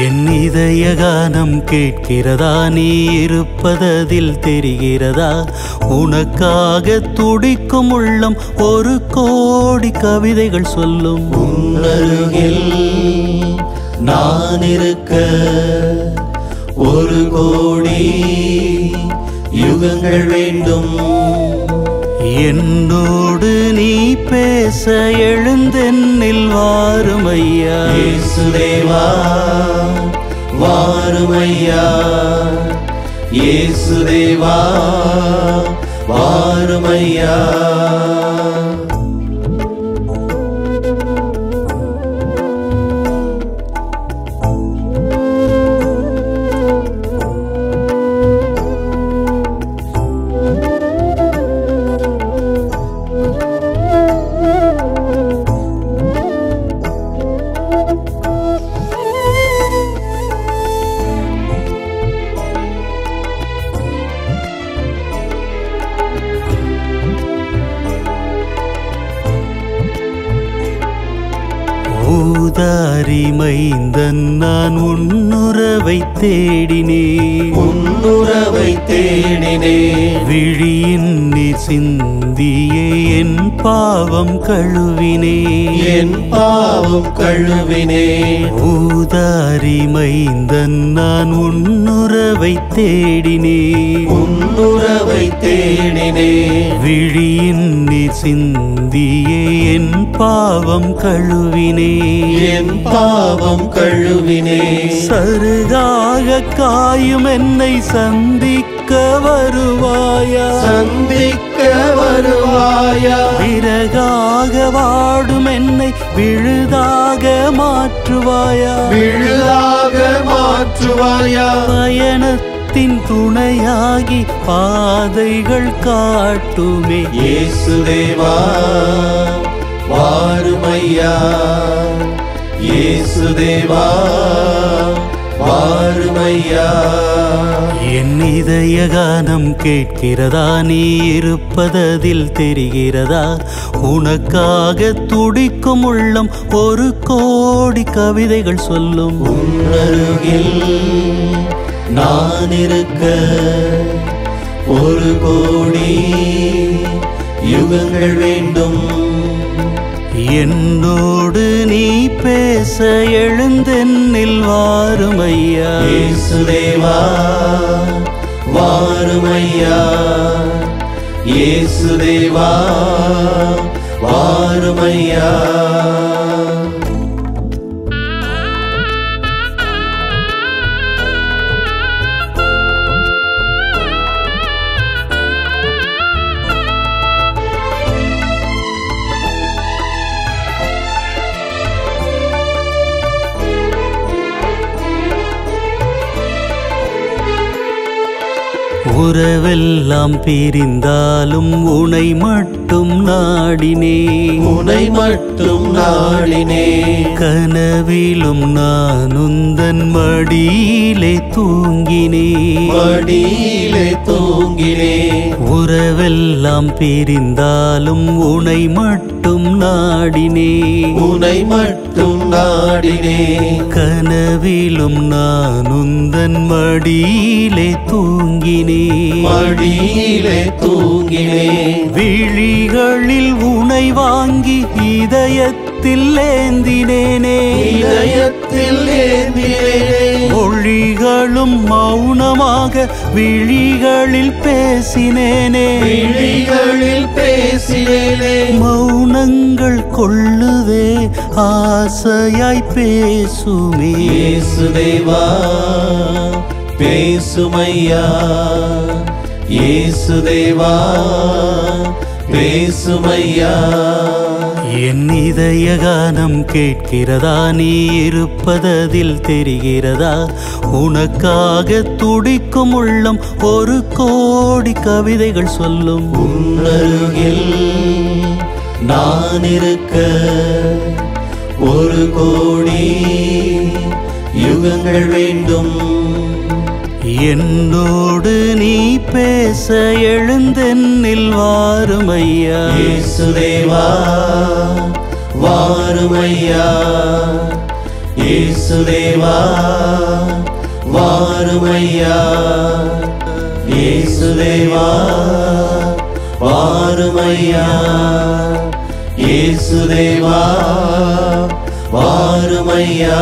என் இதய கானம் கேட்கிறதா, நீ இருப்பதில் தெரிகிறதா? உனக்காக துடிக்கும் உள்ளம் ஒரு கோடி கவிதைகள் சொல்லும். உன்னருகில் நான் இருக்க ஒரு கோடி யுகங்கள் வேண்டும். என்னோடு நீ பேச எழுந்தென்னில் வாருமையா. இயேசுதேவா வாருமையா, இயேசுதேவா வாருமையா. ஊதாரி மைந்தன் நான் உன்னுறவை தேடினேன், உன்னுறவை தேடினேன். விழியின் நீர் சிந்தியே என் பாவம் கழுவினேன், என் பாவம் கழுவினேன். ஊதாரி மைந்தன் நான் உன்னுறவை தேடினேன், உன்னுறவை தேடினேன். விழியின் நீர் சிந்தியே என் பாவம் கழுவினேன், என் பாவம் கழுவினேன். சருகாக காயும் என்னை சந்திக்க வருவாயா, சந்திக்க வருவாயா. விறகாக வாடும் என்னை விழுதாக மாற்றுவாயா, விழுதாக மாற்றுவாயா. பயணத்தின் துணையாகி பாதைகள் காட்டுமே. இயேசுதேவா வாருமையா, இயேசுதேவா வாருமையா. என் இதய கானம் கேட்கிறதா, நீ இருப்பதில் தெரிகிறதா? உனக்காக துடிக்கும் உள்ளம் ஒரு கோடி கவிதைகள் சொல்லும். உன்னருகில் நான் இருக்க ஒரு கோடி யுகங்கள் வேண்டும். என்னோடு நீ பேச எழுந்தென்னில் வாருமையா. இயேசுதேவா வாருமையா, இயேசுதேவா வாருமையா. உறவெல்லாம் பிரிந்தாலும் உனை மட்டும் நாடினேன், உனை மட்டும் நாடினேன். கனவிலும் நான் உந்தன் மடியிலே தூங்கினேன், மடியிலே தூங்கினேன். உறவெல்லாம் பிரிந்தாலும் உனை மட்டும் நாடினேன், உனை மட்டும் நாடினேன். கனவிலும் நான் உந்தன் மடியிலே தூங்கினேன், மடியிலே தூங்கினேன். விழிகளில் உனை வாங்கி இதயத்தில் ஏந்தினேனே, இதயத்தில் ஏந்தினேனே. மொழிகளும் மௌனமாக விழிகளில் பேசினேனே, விழிகளில் பேசினேனே. மௌனங்கள் கொள்ளுதே ஆசையாய் பேசுமே. இயேசுதேவா பேசுமையா, இயேசுதேவா பேசுமையா. என் இதய கானம் கேட்கிறதா, நீ இருப்பதில் தெரிகிறதா? உனக்காக துடிக்கும் உள்ளம் ஒரு கோடி கவிதைகள் சொல்லும். உன்னருகில் நான் இருக்க ஒரு கோடி யுகங்கள் வேண்டும். என்னோடு நீ பேச எழுந்தென்னில் வாருமையா. இயேசுதேவா வாருமையா, இயேசுதேவா வாருமையா, இயேசுதேவா வாருமையா, இயேசுதேவா வாருமையா.